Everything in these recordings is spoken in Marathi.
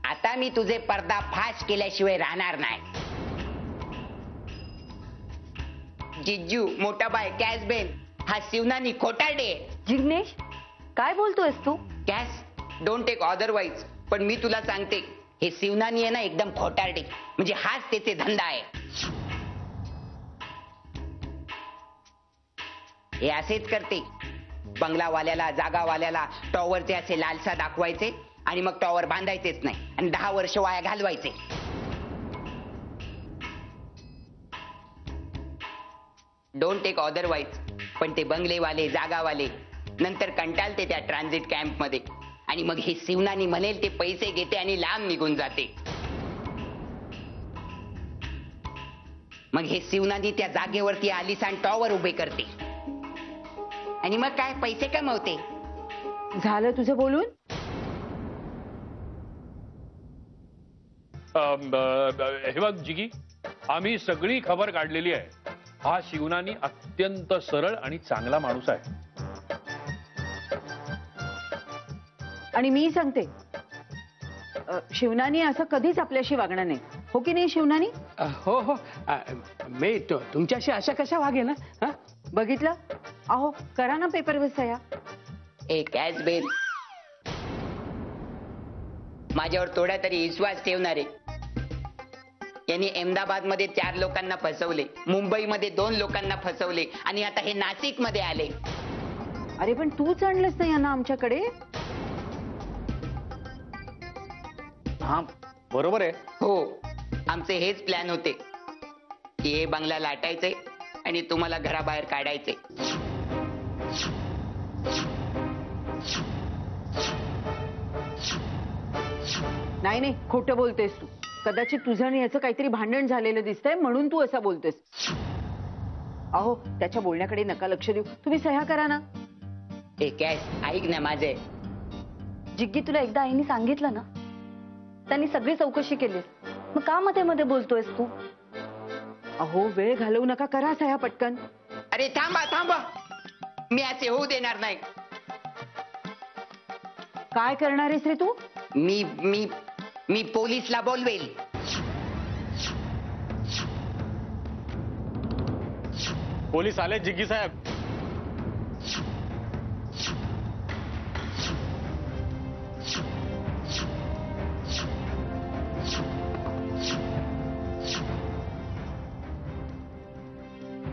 आता मी तुझे पर्दा फाश केल्याशिवाय राहणार नाही. जिज्जू, मोठा बाय, कॅशबेन हा शिवनानी खोटारडे. जिग्नेश, काय बोलतोयस तू? Cash, don't take otherwise. पण मी तुला सांगते, हे शिवनानी आहे ना एकदम खोटारडे. म्हणजे हाच त्याचे धंदा आहे. हे असेच करते. बंगलावाल्याला, जागावाल्याला टॉवरचे असे लालसा दाखवायचे आणि मग टॉवर बांधायचेच नाही आणि 10 वर्ष वाया घालवायचे. Don't take otherwise. पण ते बंगलेवाले, जागावाले नंतर कंटाळते त्या ट्रान्झिट कॅम्प मध्ये आणि मग हे शिवनानी म्हणेल ते पैसे घेते आणि लांब निघून जाते. मग हे शिवनानी त्या जागेवरती आलिशान टॉवर उभे करते आणि मग काय पैसे कमवते. झालं तुझं बोलून? हे बघ जिगी, आम्ही सगळी खबर काढलेली आहे. हा शिवनानी अत्यंत सरळ आणि चांगला माणूस आहे. आणि मी सांगते, शिवनानी असं कधीच आपल्याशी वागणार नाही. हो की नाही शिवनानी? हो हो, मी तुमच्याशी अशा कशा वागेल ना? बघितलं? अहो, करा ना पेपरवर सह्या. एक कॅशबेन, माझ्यावर थोडा तरी विश्वास ठेवणारे. यांनी अहमदाबाद मध्ये 4 लोकांना फसवले, मुंबईमध्ये 2 लोकांना फसवले आणि आता हे नाशिक मध्ये आले. अरे पण तूच आणलंस ना यांना आमच्याकडे. हा बरोबर आहे. हो, आमचे हेच प्लॅन होते की हे बंगला लाटायचे आणि तुम्हाला घराबाहेर काढायचे. नाही नाही, खोटं बोलतेस तू. कदाचित तुझं आणि याचं काहीतरी भांडण झालेलं दिसतंय म्हणून तू असं बोलतेस. अहो, त्याच्या बोलण्याकडे नका लक्ष देऊ. तुम्ही सह्या करा ना. हे कॅश, ऐक ना माझे. जिग्गी, तुला एकदा आईने सांगितलं ना, त्यांनी सगळी चौकशी केली. मग का मध्ये मध्ये बोलतोयस तू? अहो, वेळ घालवू नका, करा सह्या पटकन. अरे थांबा थांबा, मी असे होऊ देणार नाही. काय करणार आहेस रे तू? मी मी मी पोलीसला बोलवेल. पोलीस आले जिग्गी साहेब.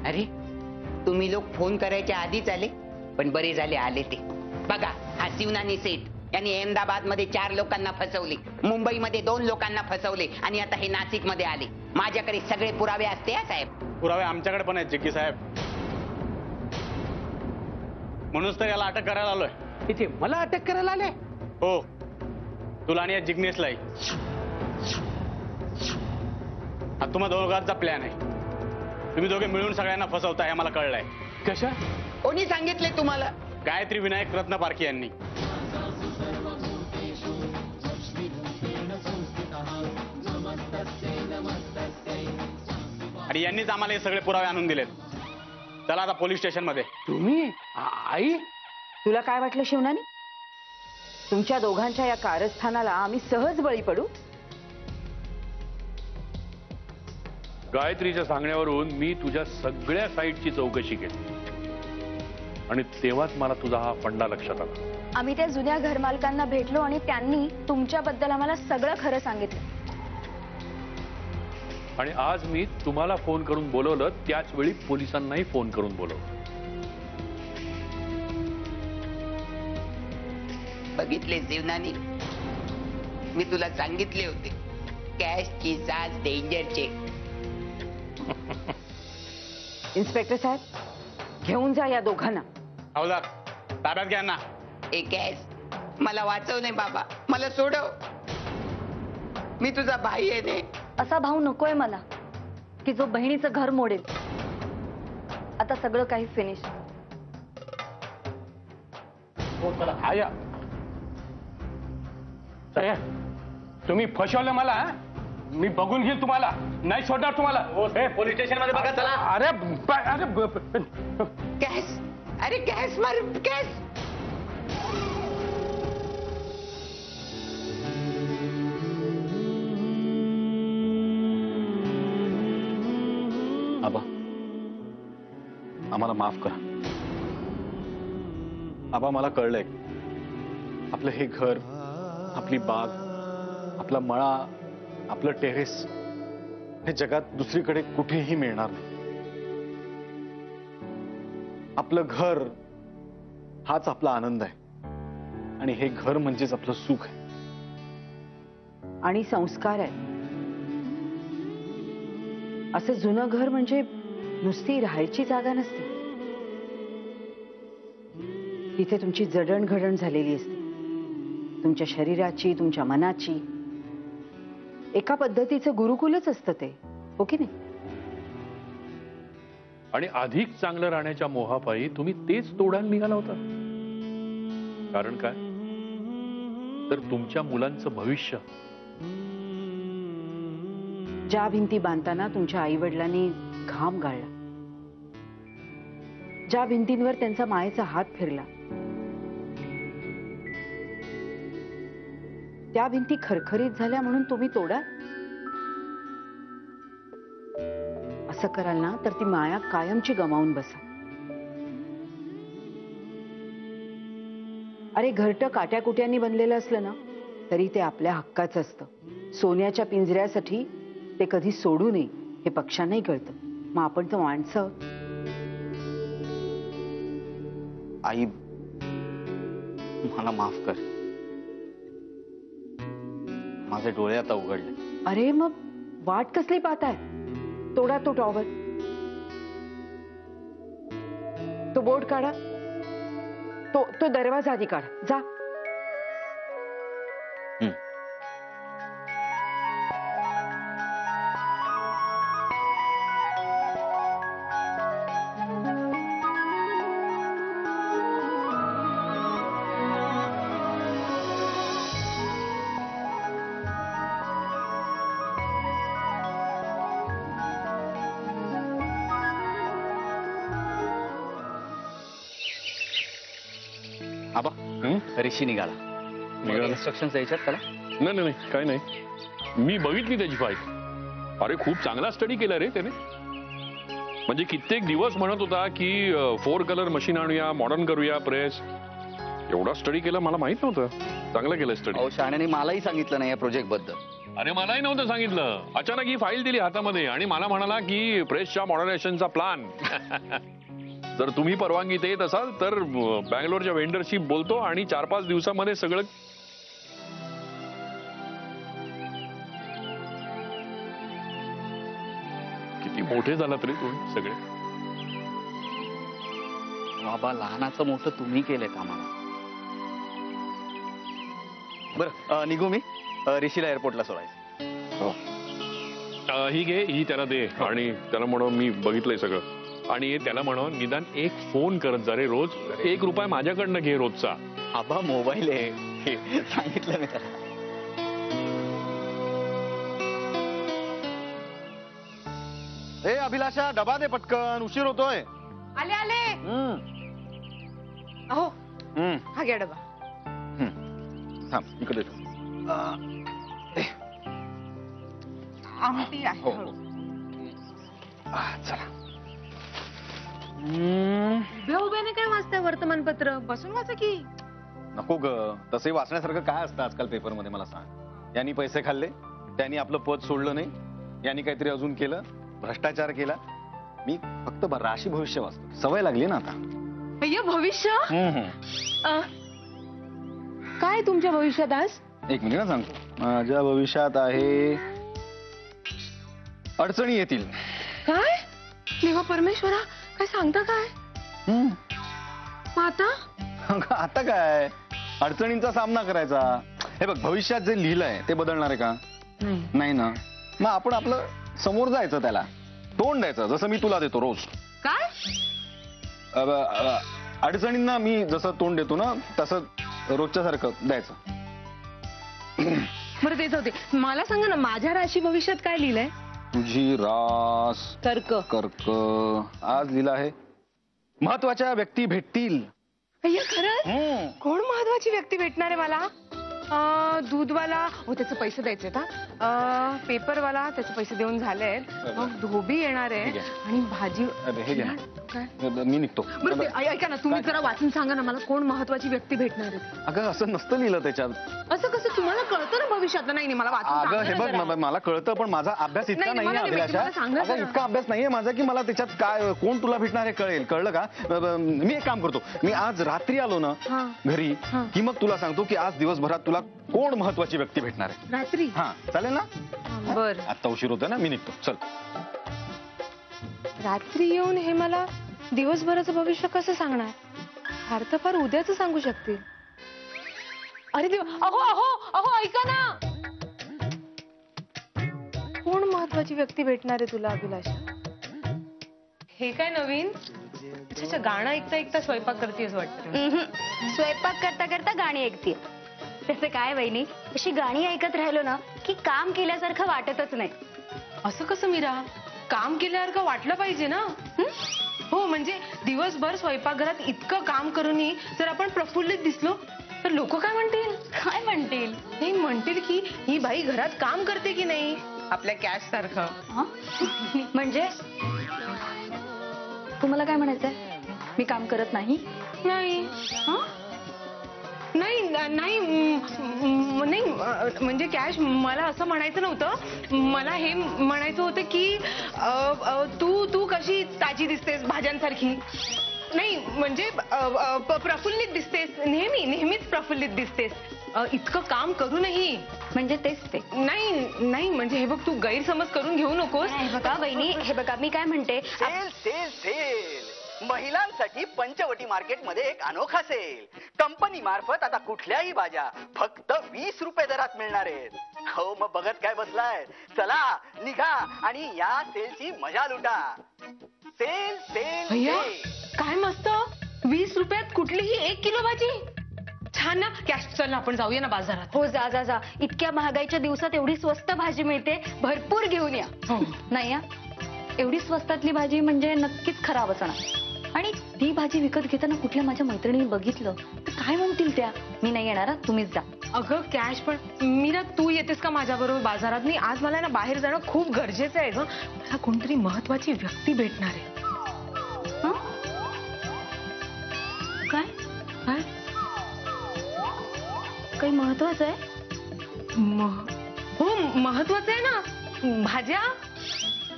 अरे, तुम्ही लोक फोन करायच्या आधीच आले. पण बरे झाले आले ते. बघा, हा शिवनानी सेठ यांनी अहमदाबाद मध्ये 4 लोकांना फसवले, मुंबईमध्ये 2 लोकांना फसवले आणि आता हे नाशिक मध्ये आले. माझ्याकडे सगळे पुरावे असते हा साहेब. पुरावे आमच्याकडे पण आहेत जिग्गी साहेब. म्हणूनच तर याला अटक करायला आलोय. इथे मला अटक करायला आले? हो, तुला आणि या जिग्नेशलाही. हा तुम्हा दोघांचा प्लॅन आहे. तुम्ही दोघे मिळून सगळ्यांना फसवताय हे मला कळलंय. कशा? कोणी सांगितले तुम्हाला? गायत्री विनायक रत्न पारखी यांनी. आणि यांनीच आम्हाला हे सगळे पुरावे आणून दिलेत. चला आता पोलीस स्टेशन मध्ये. तुम्ही? आई, तुला काय वाटलं शिवनानी? तुमच्या दोघांच्या या कारस्थानाला आम्ही सहज बळी पडू? गायत्रीच्या सांगण्यावरून मी तुझ्या सगळ्या साईटची चौकशी केली आणि तेव्हाच मला तुझा हा फंडा लक्षात आला. आम्ही त्या जुन्या घरमालकांना भेटलो आणि त्यांनी तुमच्याबद्दल आम्हाला सगळं खरं सांगितलं. आणि आज मी तुम्हाला फोन करून बोलवलं, त्याच वेळी पोलिसांनाही फोन करून बोलवलं. बघितले शिवनानी, मी तुला सांगितले होते कॅशची साज डेंजरचे. इन्स्पेक्टर साहेब, घेऊन जा या दोघांना. हवलदार, ताब्यात घ्या ना. ए कॅश, मला वाचव नाही बाबा, मला सोडव. मी तुझा भाई आहे ने. असा भाऊ नकोय मला की जो बहिणीचं घर मोडेल. आता सगळं काही फिनिश. हो चला. आया साहेब, तुम्ही फसवलं मला. मी बघून घेईल तुम्हाला, नाही सोडणार तुम्हाला. पोलीस स्टेशन मध्ये बघा. चला. अरे कॅश, अरे गॅस मार, गॅस. आबा, आम्हाला माफ करा. आबा, मला कळलंय आपलं हे घर, आपली बाग, आपला मळा, आपलं टेरेस हे जगात दुसरीकडे कुठेही मिळणार नाही. आपलं घर हाच आपला आनंद आहे आणि हे घर म्हणजेच आपलं सुख आहे. आणि संस्कार आहे. असं जुनं घर म्हणजे नुसती राहायची जागा नसते. तिथे तुमची जडणघडण झालेली असते, तुमच्या शरीराची, तुमच्या मनाची. एका पद्धतीचं गुरुकुलच असतं ते, हो की नाही? आणि अधिक चांगलं राहण्याच्या मोहापायी तुम्ही तेच तोडायला निघाला होता. कारण काय? तर तुमच्या मुलांचं भविष्य. ज्या भिंती बांधताना तुमच्या आई वडिलांनी घाम गाळला, ज्या भिंतींवर त्यांचा मायेचा हात फिरला, त्या भिंती खरखरीत झाल्या म्हणून तुम्ही तोडा. असं कराल ना तर ती माया कायमची गमावून बसा. अरे घरटं काट्याकुट्यांनी बनलेलं असलं ना तरी ते आपल्या हक्काचं असतं. सोन्याच्या पिंजऱ्यासाठी ते कधी सोडू नये हे पक्ष्यांनाही कळतं. मग आपण तर माणसं आहोत. आई, मला माफ कर. माझे डोळे आता उघडले. अरे मग वाट कसली पाहताय? तोडा तो टॉवर, तो बोर्ड काढा, तो दरवाजा आधी काढा. जा. आबा, ऋषी निघाला. इन्स्ट्रक्शन द्यायच्यात त्याला? नाही नाही नाही, काय नाही. मी बघितली त्याची फाईल. अरे खूप चांगला स्टडी केला रे त्याने. म्हणजे कित्येक दिवस म्हणत होता की 4 कलर मशीन आणूया, मॉडर्न करूया प्रेस. एवढा स्टडी केला मला माहित नव्हतं. चांगलं केलं स्टडी. अहो शाण्याने मलाही सांगितलं नाही या प्रोजेक्ट बद्दल. अरे मलाही नव्हतं सांगितलं. अचानक ही फाईल दिली हातामध्ये आणि मला म्हणाला की प्रेसच्या मॉडर्नायझेशनचा प्लॅन. जर तुम्ही परवानगी देत असाल तर बँगलोरच्या वेंडरशी बोलतो आणि 4-5 दिवसामध्ये सगळं. किती मोठे झालात रे तुम्ही सगळे. बाबा, लहानाचं मोठं तुम्ही केलंय कामाला. बरं, निघू मी. ऋषीला एअरपोर्टला सोडायचं. ही घे, ही त्याला दे आणि त्याला म्हणून मी बघितलंय सगळं. आणि त्याला म्हणून निदान एक फोन करत जा रे रोज. ₹1 माझ्याकडनं घे रोजचा. आबा, मोबाईल आहे, सांगितलं मी त्याला. ए अभिलाषा, डबा दे पटकन, उशीर होतोय. आले आले. अहो, हा घ्या डबा. थांब, इकडे ठेव. आमटी आहे. हो. चला. उभ्या उभ्याने काय वाचताय वर्तमानपत्र? बसून वाचा की. नको ग, तसे वाचण्यासारखं काय असतं आजकाल पेपरमध्ये मला सांग. यांनी पैसे खाल्ले, त्यांनी आपलं पद सोडलं नाही, यांनी काहीतरी अजून केलं, भ्रष्टाचार केला. मी फक्त राशी भविष्य वाचतो. सवय लागली ना आता. भविष्य काय तुमच्या भविष्यात आज? एक मिनिट ना सांगतो. माझ्या भविष्यात आहे अडचणी येतील. काय? देवा परमेश्वरा, काय सांगता काय? आता आता काय अडचणींचा सामना करायचा. हे बघ, भविष्यात जे लिहिलंय ते बदलणार आहे का? नाही ना. मग आपण आपलं समोर जायचं, त्याला तोंड द्यायचं, जसं मी तुला देतो रोज. काय? अडचणींना मी जसं तोंड देतो ना तसं रोजच्या सारखं द्यायचं. बरं, तेच होते. मला सांगा ना, माझ्या राशी भविष्यात काय लिहिलंय? तुझी रास कर्क. कर्क. आज लिहिलं आहे महत्वाच्या व्यक्ती भेटतील. अय्या खरं कोण महत्वाची व्यक्ती भेटणार आहे मला? दूधवाला, हो त्याचे पैसे द्यायचे का? पेपरवाला, त्याचे पैसे देऊन झालेत. मग धोबी येणार ठीक आहे आहे. आणि भाजी. अरे, हे घे ना. काय? मी निघतो. बरं ऐका ना, तुम्ही जरा वाचून सांगा ना मला कोण महत्वाची व्यक्ती भेटणार आहे. अगं असं नसतं लिहिलं त्याच्यात. असं कसं तुम्हाला कळतं ना भविष्यातलं? नाही मला वाचून अगं सांगा हे ना बघ जरा. मला कळतं, पण माझा अभ्यास इतका नाही, नाहीये मला नाही माहिती, अभिलाषा. मला सांगा अगं जरा. इतका अभ्यास नाहीये माझा की मला त्याच्यात काय कोण तुला भेटणार हे कळेल. कळलं का? मी एक काम करतो, मी आज रात्री आलो ना हा. घरी हा. की मग तुला सांगतो की आज दिवसभरात तुला कोण महत्वाची व्यक्ती भेटणार आहे. रात्री? हा चालेल ना? बर, आता उशीर होतोय ना, मी निघतो. चल. रात्री येऊन हे मला दिवसभराचं भविष्य कसं सांगणार? फार तर फार उद्याच सांगू शकतील. अरे देव, अहो अहो अहो ऐका ना, कोण महत्वाची व्यक्ती भेटणार आहे तुला अभिलाषा? हे काय नवीन? अच्छा, गाणं ऐकता ऐकता स्वयंपाक करतेस वाटतं. स्वयंपाक करता करता गाणी ऐकते. तसं काय वहिनी, अशी गाणी ऐकत राहिलो ना की काम केल्यासारखं वाटतच नाही. असं कसं मीरा? काम केल्यासारखं वाटलं पाहिजे ना. हो, म्हणजे दिवसभर स्वयंपाकघरात इतकं काम करूनही जर आपण प्रफुल्लित दिसलो तर लोक काय म्हणतील? काय म्हणतील? नाही, म्हणतील की ही बाई घरात काम करते की नाही, आपल्या कॅश सारखं. हं? म्हणजे तुम्हाला काय म्हणायचंय? मी काम करत नाही? नाही. हं? नाही नाही नाही, म्हणजे कॅश, मला असं म्हणायचं नव्हतं. मला हे म्हणायचं होतं की तू कशी ताजी दिसतेस भाज्यांसारखी. नाही म्हणजे प्रफुल्लित दिसतेस, नेहमीच प्रफुल्लित दिसतेस, इतकं काम करूनही. म्हणजे तेच ते. नाही नाही, म्हणजे हे बघ, तू गैरसमज करून घेऊ नकोस. हे बघा वहिनी, हे बघा मी काय म्हणते. सेल सेल सेल महिलांसाठी पंचवटी मार्केटमध्ये एक अनोखा सेल. कंपनी मार्फत आता कुठल्याही भाज्या फक्त 20 रुपये दरात मिळणार आहेत. हो, मग बघत काय बसलाय? चला निघा आणि या सेलची मजा लुटा. सेल सेल भैया, सेल. काय मस्त, 20 रुपयात कुठलीही 1 किलो भाजी. छान ना कॅश. चल ना आपण जाऊया ना बाजारात. हो, जा जा जा. इतक्या महागाईच्या दिवसात एवढी स्वस्त भाजी मिळते, भरपूर घेऊन या. हो. नाही, एवढी स्वस्तातली भाजी म्हणजे नक्कीच खराब असणार. आणि ती भाजी विकत घेताना कुठल्या माझ्या मैत्रिणीने बघितलं तर काय म्हणतील त्या? मी नाही येणार, तुम्हीच जा. अगं कॅश, पण मीरा तू येतेस का माझ्या बरोबर बाजारात? नाही, आज मला ना बाहेर जाणं खूप गरजेचं आहे ग. मला कोणतरी महत्वाची व्यक्ती भेटणार आहे. हं? काय काय? काही महत्वाचं आहे? हो, महत्वाचं आहे ना. भाज्या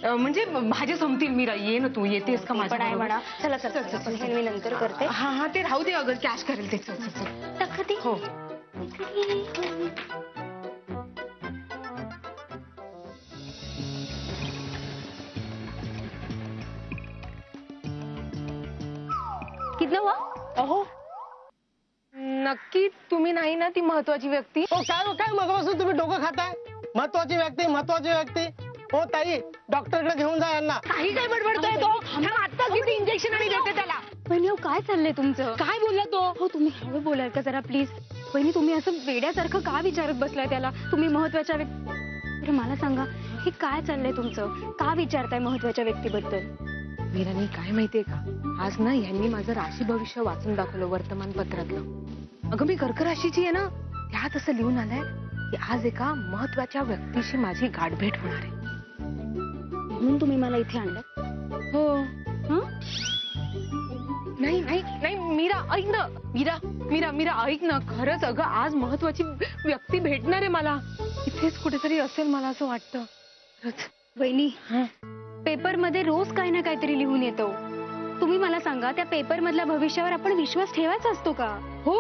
म्हणजे भाज्या संपतील. मीरा ये ना, तू येतेस का माझ्या पण आहे बरोबर? म्हणा. चला चला, हे मी नंतर करते. हा हा, ते राहू दे, अगं कॅश करेल ते. चल चल चल. टक्कती. हो. कितलं हुआ? अहो, नक्की तुम्ही नाही ना ती महत्वाची व्यक्ती? हो काय मगापासून तुम्ही डोकं खाताय? महत्वाची व्यक्ती. हो ताई, डॉक्टरकडे घेऊन जा यांना. काही काय बडबडतोय तो? आता किती इंजेक्शन आणि देते त्याला. वहिनी, हो काय चाललंय तुमचं? काय बोलला तो? हो, तुम्ही हळू बोलाल का जरा प्लीज? वहिनी, तुम्ही असं वेड्यासारखं का विचारत बसलाय त्याला? तुम्ही महत्वाच्या व्यक्ती. मला सांगा, हे काय चाललंय तुमचं? का विचारताय महत्वाच्या व्यक्तीबद्दल? मीरानी, काय माहितीये का, आज ना यांनी माझं राशी भविष्य वाचून दाखवलं वर्तमानपत्रातलं. अगं मी कर्क राशीची आहे ना, त्यात असं लिहून आलंय की आज एका महत्वाच्या व्यक्तीशी माझी गाठभेट होणार आहे. म्हणून तुम्ही मला इथे आणलं? हो. हं? नाही नाही नाही, मीरा ऐक ना. मीरा ऐक ना, खरंच अगं आज महत्वाची व्यक्ती भेटणार आहे मला. इथेच कुठेतरी असेल, मला असं वाटतं. खरंच. वहिनी, हं. पेपर मध्ये रोज काही ना काहीतरी लिहून येतो. तुम्ही मला सांगा, त्या पेपर मधल्या भविष्यावर आपण विश्वास ठेवायचा असतो का? हो.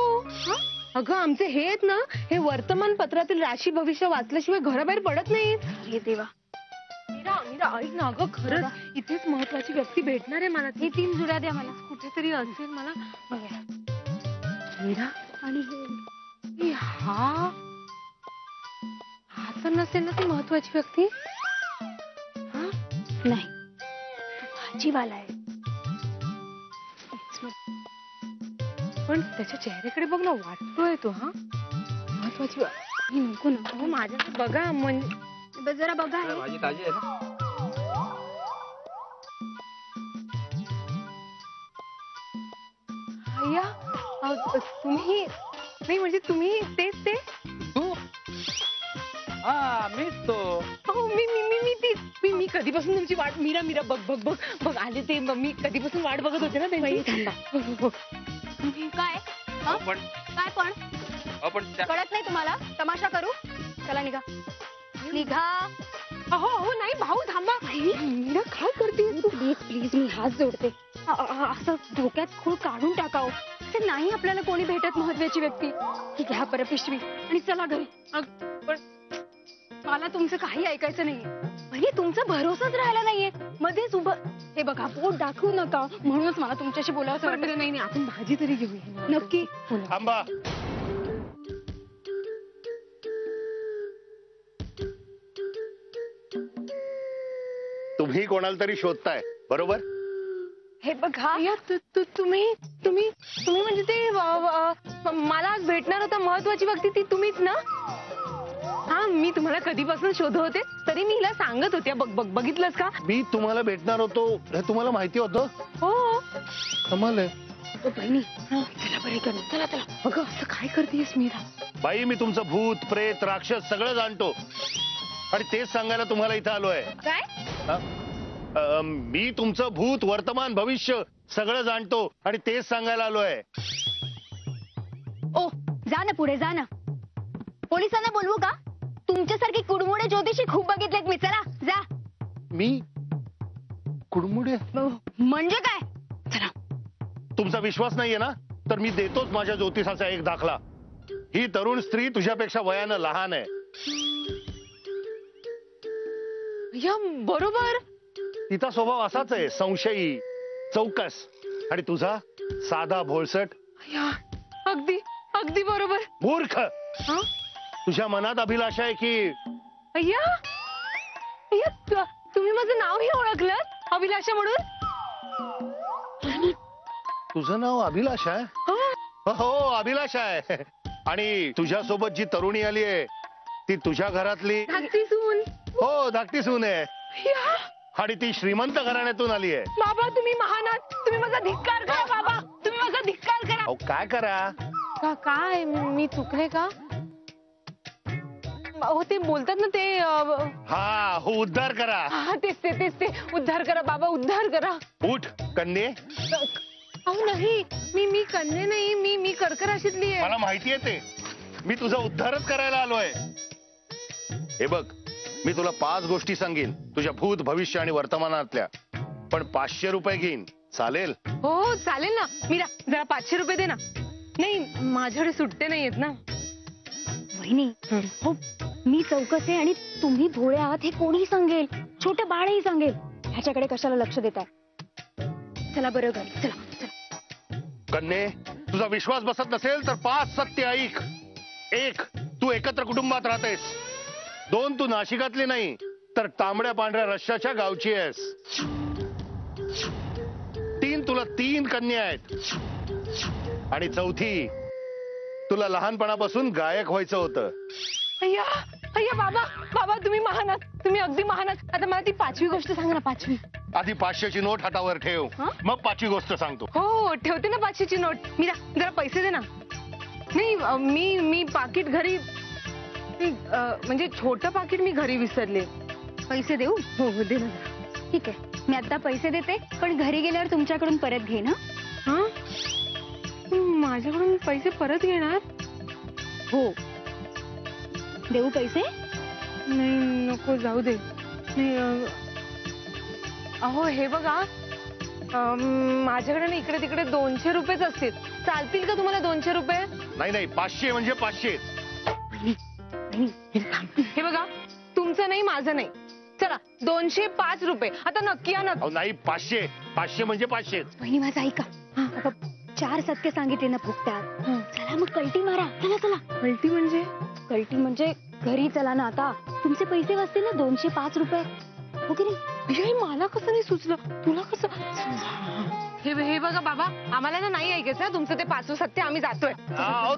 अगं आमचे हे आहेत ना, हे वर्तमानपत्रातील राशी भविष्य वाचल्याशिवाय घराबाहेर पडत नाहीत. हे देवा. मीरा ऐक ना, अगं खरंच इथेच महत्वाची व्यक्ती भेटणार आहे मला. हे 3 जुड्या द्या मला. कुठेतरी असेल मला. मीरा, आणि हे हा तर नसेल ना ती महत्वाची व्यक्ती? हा? नाही, भाजीवाला आहे. पण त्याच्या चेहऱ्याकडे बघ ना, वाटतोय तो. हा, महत्वाची नको ना. हो, माझ्या बघा, म्हणजे जरा बघा. भाजी ताजी आहे ना? भैया तुम्ही नाही म्हणजे तुम्ही तेच ते तू हा मीच तो. हो मी कधीपासून तुमची वाट मीरा मीरा बघ बघ बघ बघ आले ते मी कधीपासून वाट बघत होते ना त्यांची. काय पण काय पण आपण कळत नाही तुम्हाला? तमाशा करू? चला निघा निघा. हो नाही भाऊ थांबा. मीरा काय करते तू? प्लीज प्लीज मी हात जोडते. असं डोक्यात खूळ काढून टाकाव. ते नाही आपल्याला कोणी भेटत महत्वाची व्यक्ती. ही घ्या परत पिशवी आणि चला घरी. पण मला तुमचं काही ऐकायचं नाहीये. म्हणजे तुमचा भरोसाच राहिला नाहीये. मध्येच उभं हे बघा पोट दाखवू नका म्हणूनच मला तुमच्याशी बोलावं वाटत. नाही आपण भाजी तरी घेऊया. नक्की. थांबा. तुम्ही कोणाला तरी शोधताय बरोबर? हे बघा भैया तुम्ही म्हणजे ते मला आज भेटणार होता महत्वाची व्यक्ती ती तुम्हीच ना? हा मी तुम्हाला कधीपासून शोधत होते तरी मी हिला सांगत होते. बघितलंस का? मी तुम्हाला भेटणार होतो हे तुम्हाला माहिती होतं? हो कमाल आहे. बहिणी चला बरे कर. चला चला. अगं असं काय करतेस मीरा? बाई मी तुमचं भूत प्रेत राक्षस सगळं जाणतो आणि तेच सांगायला तुम्हाला इथं आलोय. काय? मी तुमचं भूत वर्तमान भविष्य सगळं जाणतो आणि तेच सांगायला आलोय. ओ जा ना पुढे जा ना. पोलिसांना बोलवू का? तुमच्यासारखी कुडमुडे ज्योतिषी खूप बघितलेत मी. चला जा. मी कुडमुडे? म्हणजे काय? चला. तुमचा विश्वास नाहीये ना तर मी देतोच माझ्या ज्योतिषाचा एक दाखला. ही तरुण स्त्री तुझ्यापेक्षा वयानं लहान आहे. भैया बरोबर. तिचा स्वभाव असाच आहे संशयी चौकस आणि तुझा साधा भोळसट. भैया अगदी अगदी बरोबर. मूर्ख. हा तुझ्या मनात अभिलाषा आहे की भैया भैया तुम्ही माझं नावही ओळखलं अभिलाषा म्हणून. तुझं नाव अभिलाषा आहे? हो. हो अभिलाषा आहे. आणि तुझ्यासोबत जी तरुणी आली आहे ती तुझ्या घरातली? धाकटी सून. हो धाकटी सून आहे भैया आणि ती श्रीमंत घराण्यातून आली आहे. बाबा तुम्ही महान आहात. तुम्ही माझा धिक्कार करा बाबा. तुम्ही माझा धिक्कार करा. अहो काय करा? काय मी चुकले का? हो ते बोलतात ना ते हा हो उद्धार करा. हा तेच ते उद्धार करा बाबा उद्धार करा. उठ कन्ये. अहो नाही मी कन्या नाही मी कर्कराशीतली आहे. मला माहिती आहे ते. मी तुझा उद्धारच करायला आलोय. हे बघ मी तुला 5 गोष्टी सांगेन तुझ्या भूत भविष्य आणि वर्तमानातल्या पण 500 रुपये घेईन चालेल? हो चालेल ना. मीरा जरा 500 रुपये दे ना. नाही माझ्याकडे सुट्टे नाहीयेत ना. वहिनी हो मी चौकस आहे आणि तुम्ही भोळे आहात हे कोणीही सांगेल. छोटं बाळही सांगेल. ह्याच्याकडे कशाला लक्ष देताय? चला बरं घरी चला चला. कन्ये तुझा विश्वास बसत नसेल तर 5 सत्य ऐक. 1 तू एकत्र कुटुंबात राहतेस. 2 तू नाशिकातली नाही तर तांबड्या पांढऱ्या रश्श्याच्या गावची आहेस. 3 तुला 3 कन्या आहेत आणि 4थी तुला लहानपणापासून गायक व्हायचं होतं. अय्या अय्या बाबा तुम्ही महान आहात. तुम्ही अगदी महान आहात. आता मला ती 5वी गोष्ट सांगा ना. 5वी. आधी 500ची नोट हातावर ठेव हा? मग 5वी गोष्ट सांगतो. हो ठेवते ना 500ची नोट. मीरा जरा पैसे दे ना. नाही मी पाकिट घरी म्हणजे छोटं पाकिट मी घरी विसरले. पैसे देऊ? हो दे ना. ठीक आहे मी आता पैसे देते पण घरी गेल्यावर तुमच्याकडून परत घेईन. हा माझ्याकडून पैसे परत घेणार? हो. देऊ पैसे? नाही नको जाऊ दे. नाही अहो हे बघा माझ्याकडे ना इकडे तिकडे 200 रुपयेच असतील. चालतील का तुम्हाला 200 रुपये? नाही 500 म्हणजे 500. हे बघा तुमचं नाही माझं नाही. चला 205 रुपये. आता नक्की या ना. नाही 500 म्हणजे 500. वहिनी माझं ऐका. आता 4 सत्य सांगितले ना फुकट्यात. चला मग कल्टी मारा. चला चला. कल्टी म्हणजे? कल्टी म्हणजे घरी चला ना. आता तुमचे पैसे वाचतील ना 205 रुपये. हो की नाही? मला कसं नाही सुचलं. तुला कसं? हे बघा बाबा आम्हाला ना नाही ऐकायचं तुमचं ते 5 सत्य. आम्ही जातोय.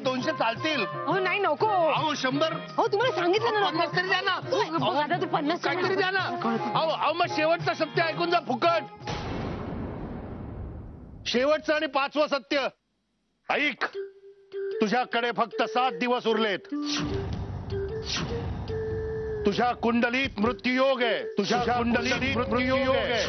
200 चालतील. हो नाही नको. 100. हो तुम्हाला सांगितलं ना. 50 तरी द्या ना. आता तू 50 काहीतरी द्या ना. मग शेवटचं सत्य ऐकून जा फुकट. शेवटचं आणि 5वं सत्य ऐक, तुझ्याकडे फक्त 7 दिवस उरलेत. तुझ्या कुंडलीत मृत्यूयोग आहे. तुझ्या कुंडलीत मृत्यूयोग आहे.